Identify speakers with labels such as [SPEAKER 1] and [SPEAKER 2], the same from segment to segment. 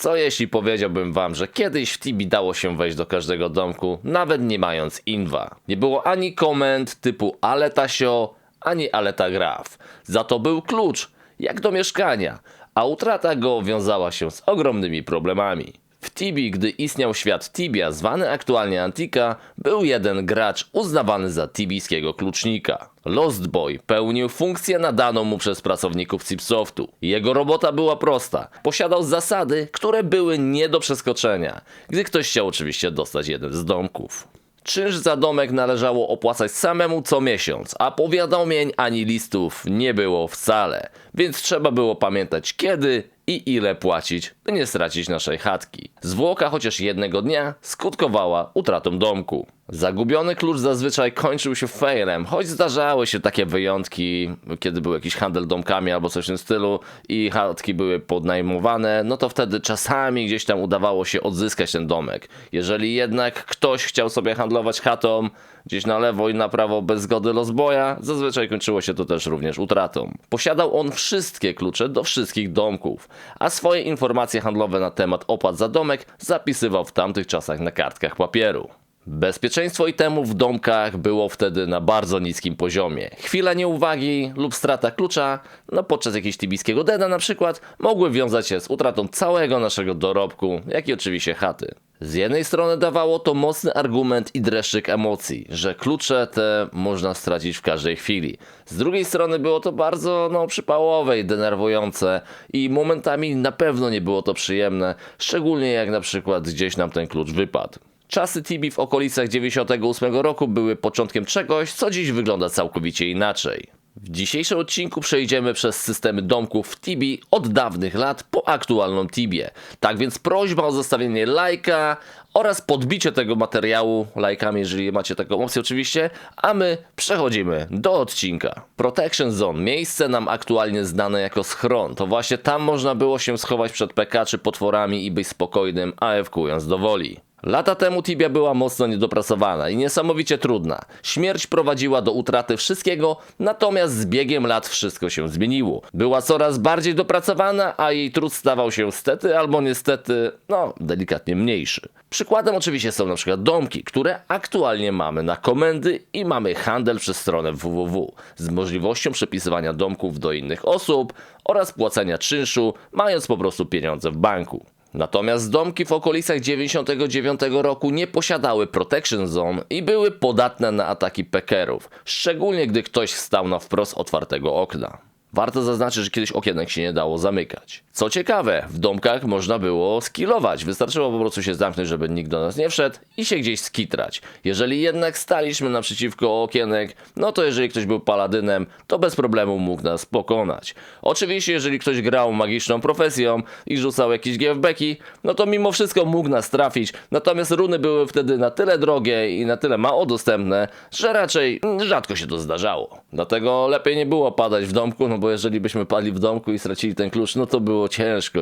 [SPEAKER 1] Co jeśli powiedziałbym wam, że kiedyś w Tibi dało się wejść do każdego domku, nawet nie mając inwa. Nie było ani komend typu ale tasio, ani ale ta graf. Za to był klucz, jak do mieszkania, a utrata go wiązała się z ogromnymi problemami. W Tibi, gdy istniał świat Tibia, zwany aktualnie Antika, był jeden gracz uznawany za tibijskiego klucznika. Lost Boy pełnił funkcję nadaną mu przez pracowników Cipsoftu. Jego robota była prosta. Posiadał zasady, które były nie do przeskoczenia, gdy ktoś chciał oczywiście dostać jeden z domków. Czynsz za domek należało opłacać samemu co miesiąc, a powiadomień ani listów nie było wcale, więc trzeba było pamiętać kiedy i ile płacić, by nie stracić naszej chatki. Zwłoka chociaż jednego dnia skutkowała utratą domku. Zagubiony klucz zazwyczaj kończył się failem, choć zdarzały się takie wyjątki, kiedy był jakiś handel domkami albo coś w tym stylu i chatki były podnajmowane, no to wtedy czasami gdzieś tam udawało się odzyskać ten domek. Jeżeli jednak ktoś chciał sobie handlować chatą gdzieś na lewo i na prawo bez zgody Lost Boya, zazwyczaj kończyło się to też również utratą. Posiadał on wszystkie klucze do wszystkich domków, a swoje informacje handlowe na temat opłat za domek zapisywał w tamtych czasach na kartkach papieru. Bezpieczeństwo itemów w domkach było wtedy na bardzo niskim poziomie. Chwila nieuwagi lub strata klucza, no podczas jakiegoś tibijskiego deda na przykład, mogły wiązać się z utratą całego naszego dorobku, jak i oczywiście chaty. Z jednej strony dawało to mocny argument i dreszczyk emocji, że klucze te można stracić w każdej chwili. Z drugiej strony było to bardzo przypałowe i denerwujące i momentami na pewno nie było to przyjemne, szczególnie jak na przykład gdzieś nam ten klucz wypadł. Czasy Tibi w okolicach 98 roku były początkiem czegoś, co dziś wygląda całkowicie inaczej. W dzisiejszym odcinku przejdziemy przez systemy domków w Tibi od dawnych lat po aktualną Tibię. Tak więc prośba o zostawienie lajka oraz podbicie tego materiału lajkami, jeżeli macie taką opcję oczywiście, a my przechodzimy do odcinka. Protection Zone, miejsce nam aktualnie znane jako schron. To właśnie tam można było się schować przed PK czy potworami i być spokojnym, AFK-ując do woli. Lata temu Tibia była mocno niedopracowana i niesamowicie trudna. Śmierć prowadziła do utraty wszystkiego, natomiast z biegiem lat wszystko się zmieniło. Była coraz bardziej dopracowana, a jej trud stawał się stety albo niestety, delikatnie mniejszy. Przykładem oczywiście są na przykład domki, które aktualnie mamy na komendy i mamy handel przez stronę www z możliwością przepisywania domków do innych osób oraz płacenia czynszu, mając po prostu pieniądze w banku. Natomiast domki w okolicach 99 roku nie posiadały Protection Zone i były podatne na ataki pekerów, szczególnie gdy ktoś stał na wprost otwartego okna. Warto zaznaczyć, że kiedyś okienek się nie dało zamykać. Co ciekawe, w domkach można było skillować. Wystarczyło po prostu się zamknąć, żeby nikt do nas nie wszedł i się gdzieś skitrać. Jeżeli jednak staliśmy naprzeciwko okienek, no to jeżeli ktoś był paladynem, to bez problemu mógł nas pokonać. Oczywiście, jeżeli ktoś grał magiczną profesją i rzucał jakieś GFB-ki, no to mimo wszystko mógł nas trafić. Natomiast runy były wtedy na tyle drogie i na tyle mało dostępne, że raczej rzadko się to zdarzało. Dlatego lepiej nie było padać w domku, bo jeżeli byśmy padli w domku i stracili ten klucz, no to było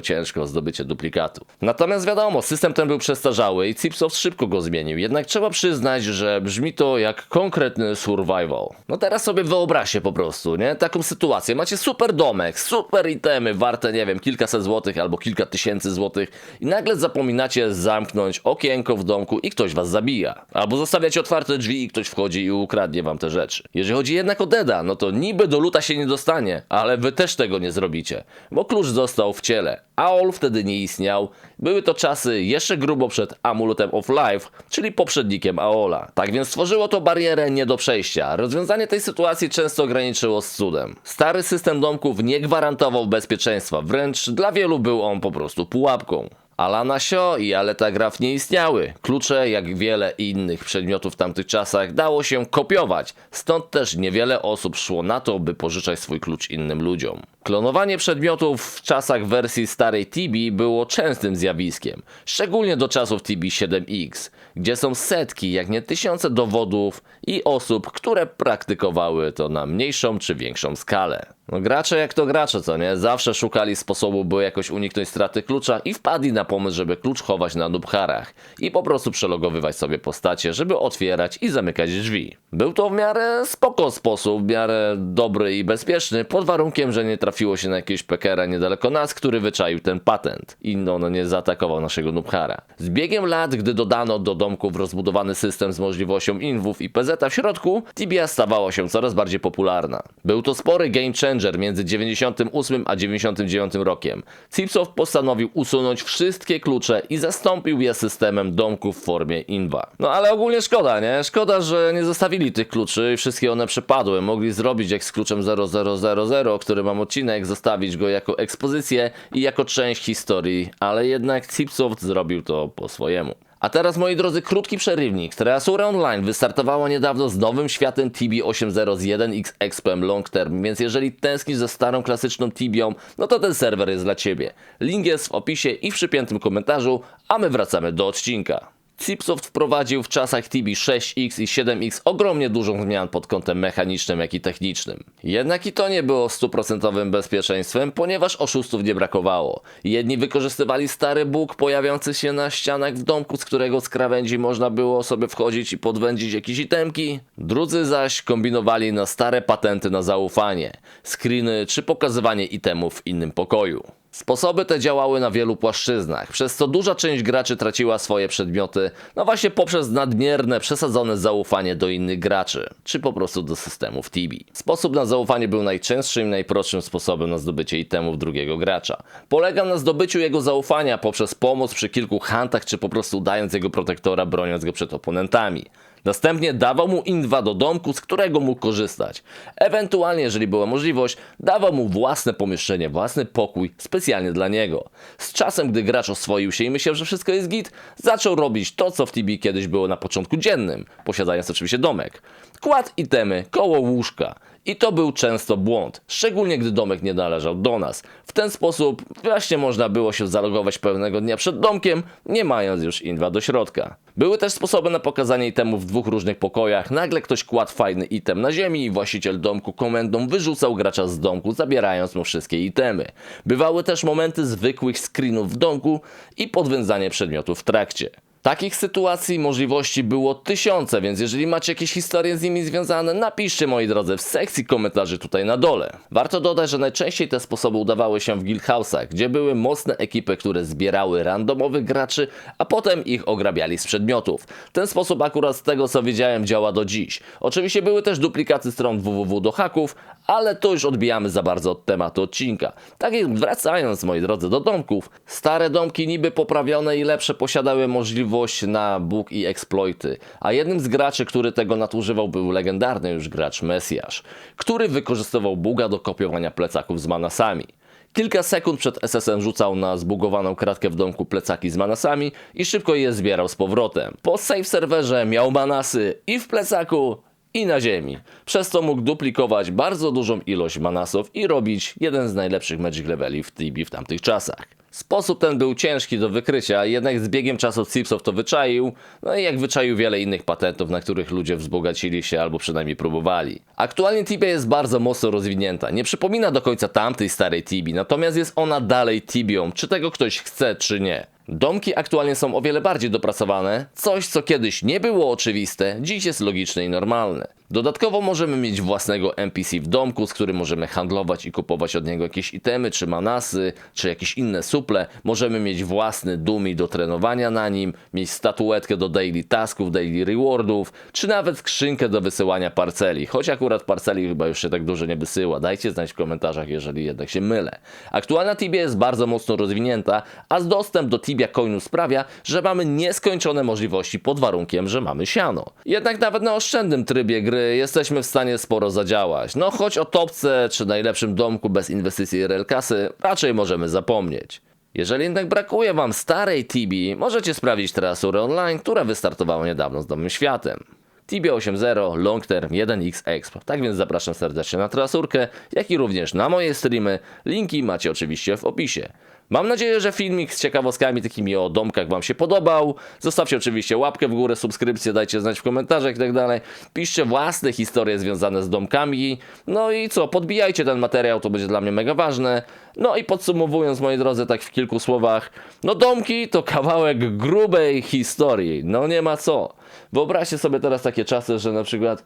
[SPEAKER 1] ciężko zdobycie duplikatu. Natomiast wiadomo, system ten był przestarzały i Cipsoft szybko go zmienił, jednak trzeba przyznać, że brzmi to jak konkretny survival. No teraz sobie wyobraźcie po prostu, nie? Taką sytuację, macie super domek, super itemy warte, nie wiem, kilkaset złotych albo kilka tysięcy złotych i nagle zapominacie zamknąć okienko w domku i ktoś was zabija. Albo zostawiacie otwarte drzwi i ktoś wchodzi i ukradnie wam te rzeczy. Jeżeli chodzi jednak o deda, no to niby do luta się nie dostanie, ale wy też tego nie zrobicie, bo klucz został w ciele. AOL wtedy nie istniał. Były to czasy jeszcze grubo przed Amuletem of Life, czyli poprzednikiem AOL-a. Tak więc stworzyło to barierę nie do przejścia. Rozwiązanie tej sytuacji często graniczyło z cudem. Stary system domków nie gwarantował bezpieczeństwa, wręcz dla wielu był on po prostu pułapką. Alana Sio i Aleta Graf nie istniały. Klucze, jak wiele innych przedmiotów w tamtych czasach, dało się kopiować. Stąd też niewiele osób szło na to, by pożyczać swój klucz innym ludziom. Klonowanie przedmiotów w czasach wersji starej Tibi było częstym zjawiskiem. Szczególnie do czasów Tibi 7X, gdzie są setki, jak nie tysiące dowodów i osób, które praktykowały to na mniejszą czy większą skalę. Gracze jak to gracze, co nie? Zawsze szukali sposobu, by jakoś uniknąć straty klucza i wpadli na pomysł, żeby klucz chować na nubharach i po prostu przelogowywać sobie postacie, żeby otwierać i zamykać drzwi. Był to w miarę spoko sposób, w miarę dobry i bezpieczny, pod warunkiem, że nie trafili załatwiło się na jakiegoś pekera niedaleko nas, który wyczaił ten patent i nie zaatakował naszego Nubhara. Z biegiem lat, gdy dodano do domków rozbudowany system z możliwością inwów i PZ w środku, Tibia stawała się coraz bardziej popularna. Był to spory game changer między 98 a 99 rokiem. Chipsoft postanowił usunąć wszystkie klucze i zastąpił je systemem domków w formie inwa. No ale ogólnie szkoda, nie? Szkoda, że nie zostawili tych kluczy i wszystkie one przepadły. Mogli zrobić jak z kluczem 0000, który mam odcinek, zostawić go jako ekspozycję i jako część historii, ale jednak Chipsoft zrobił to po swojemu. A teraz, moi drodzy, krótki przerywnik. Treasure Online wystartowała niedawno z nowym światem Tibia 8.0 z 1x Expem Long Term, więc jeżeli tęsknisz za starą, klasyczną Tibią, no to ten serwer jest dla Ciebie. Link jest w opisie i w przypiętym komentarzu, a my wracamy do odcinka. Chipsoft wprowadził w czasach Tibii 6X i 7X ogromnie dużą zmian pod kątem mechanicznym, jak i technicznym. Jednak i to nie było 100% bezpieczeństwem, ponieważ oszustów nie brakowało. Jedni wykorzystywali stary bóg pojawiający się na ścianach w domku, z którego z krawędzi można było sobie wchodzić i podwędzić jakieś itemki. Drudzy zaś kombinowali na stare patenty na zaufanie, screeny czy pokazywanie itemów w innym pokoju. Sposoby te działały na wielu płaszczyznach, przez co duża część graczy traciła swoje przedmioty, no właśnie poprzez nadmierne, przesadzone zaufanie do innych graczy, czy po prostu do systemów Tibii. Sposób na zaufanie był najczęstszym i najprostszym sposobem na zdobycie itemów drugiego gracza. Polegał na zdobyciu jego zaufania poprzez pomoc przy kilku huntach, czy po prostu dając jego protektora, broniąc go przed oponentami. Następnie dawał mu inwa do domku, z którego mógł korzystać. Ewentualnie, jeżeli była możliwość, dawał mu własne pomieszczenie, własny pokój specjalnie dla niego. Z czasem, gdy gracz oswoił się i myślał, że wszystko jest git, zaczął robić to, co w Tibii kiedyś było na początku dziennym, posiadając oczywiście domek. Kładł itemy koło łóżka. I to był często błąd, szczególnie gdy domek nie należał do nas. W ten sposób właśnie można było się zalogować pewnego dnia przed domkiem, nie mając już inwa do środka. Były też sposoby na pokazanie itemów w dwóch różnych pokojach. Nagle ktoś kładł fajny item na ziemi i właściciel domku komendą wyrzucał gracza z domku, zabierając mu wszystkie itemy. Bywały też momenty zwykłych screenów w domku i podwiązanie przedmiotów w trakcie. Takich sytuacji, możliwości było tysiące, więc jeżeli macie jakieś historie z nimi związane, napiszcie, moi drodzy, w sekcji komentarzy tutaj na dole. Warto dodać, że najczęściej te sposoby udawały się w guild house'ach, gdzie były mocne ekipy, które zbierały randomowych graczy, a potem ich ograbiali z przedmiotów. Ten sposób akurat z tego, co wiedziałem, działa do dziś. Oczywiście były też duplikaty stron www do haków, ale to już odbijamy za bardzo od tematu odcinka. Tak więc wracając, moi drodzy, do domków, stare domki niby poprawione i lepsze posiadały możliwość na bóg i exploity, a jednym z graczy, który tego nadużywał, był legendarny już gracz Mesjasz, który wykorzystywał buga do kopiowania plecaków z manasami. Kilka sekund przed SS-em rzucał na zbugowaną kratkę w domku plecaki z manasami i szybko je zbierał z powrotem. Po save serwerze miał manasy i w plecaku, i na ziemi. Przez to mógł duplikować bardzo dużą ilość manasów i robić jeden z najlepszych magic leveli w Tibii w tamtych czasach. Sposób ten był ciężki do wykrycia, jednak z biegiem czasu Chipsoft to wyczaił, no i jak wyczaił wiele innych patentów, na których ludzie wzbogacili się albo przynajmniej próbowali. Aktualnie Tibia jest bardzo mocno rozwinięta, nie przypomina do końca tamtej starej Tibii, natomiast jest ona dalej Tibią, czy tego ktoś chce, czy nie. Domki aktualnie są o wiele bardziej dopracowane, coś co kiedyś nie było oczywiste, dziś jest logiczne i normalne. Dodatkowo możemy mieć własnego NPC w domku, z którym możemy handlować i kupować od niego jakieś itemy, czy manasy, czy jakieś inne suple. Możemy mieć własny dummy do trenowania na nim, mieć statuetkę do daily tasków, daily rewardów, czy nawet skrzynkę do wysyłania parceli. Choć akurat parceli chyba już się tak dużo nie wysyła. Dajcie znać w komentarzach, jeżeli jednak się mylę. Aktualna Tibia jest bardzo mocno rozwinięta, a dostęp do Tibia Coinu sprawia, że mamy nieskończone możliwości pod warunkiem, że mamy siano. Jednak nawet na oszczędnym trybie gry jesteśmy w stanie sporo zadziałać. No choć o topce czy najlepszym domku bez inwestycji RL kasy raczej możemy zapomnieć. Jeżeli jednak brakuje wam starej Tibii, możecie sprawdzić Treasure Online, która wystartowała niedawno z nowym światem. Tibia 8.0 Long Term 1x Exp. Tak więc zapraszam serdecznie na Treasurkę, jak i również na moje streamy. Linki macie oczywiście w opisie. Mam nadzieję, że filmik z ciekawostkami takimi o domkach wam się podobał. Zostawcie oczywiście łapkę w górę, subskrypcję, dajcie znać w komentarzach i tak dalej. Piszcie własne historie związane z domkami. No i co, podbijajcie ten materiał, to będzie dla mnie mega ważne. No i podsumowując, moi drodzy, tak w kilku słowach, no domki to kawałek grubej historii, no nie ma co. Wyobraźcie sobie teraz takie czasy, że na przykład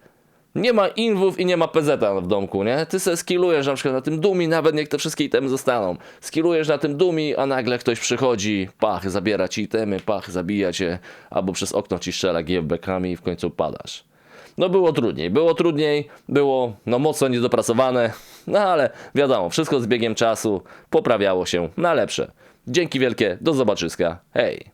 [SPEAKER 1] Nie ma inwów i nie ma PZ-a w domku, nie? Ty se skillujesz na przykład na tym Dumi, nawet niech te wszystkie itemy zostaną. Skillujesz na tym Dumi, a nagle ktoś przychodzi, pach, zabiera ci itemy, pach, zabija cię, albo przez okno ci strzela GFB-kami i w końcu padasz. No było trudniej, było no mocno niedopracowane, no ale wiadomo, wszystko z biegiem czasu poprawiało się na lepsze. Dzięki wielkie, do zobaczyska, hej!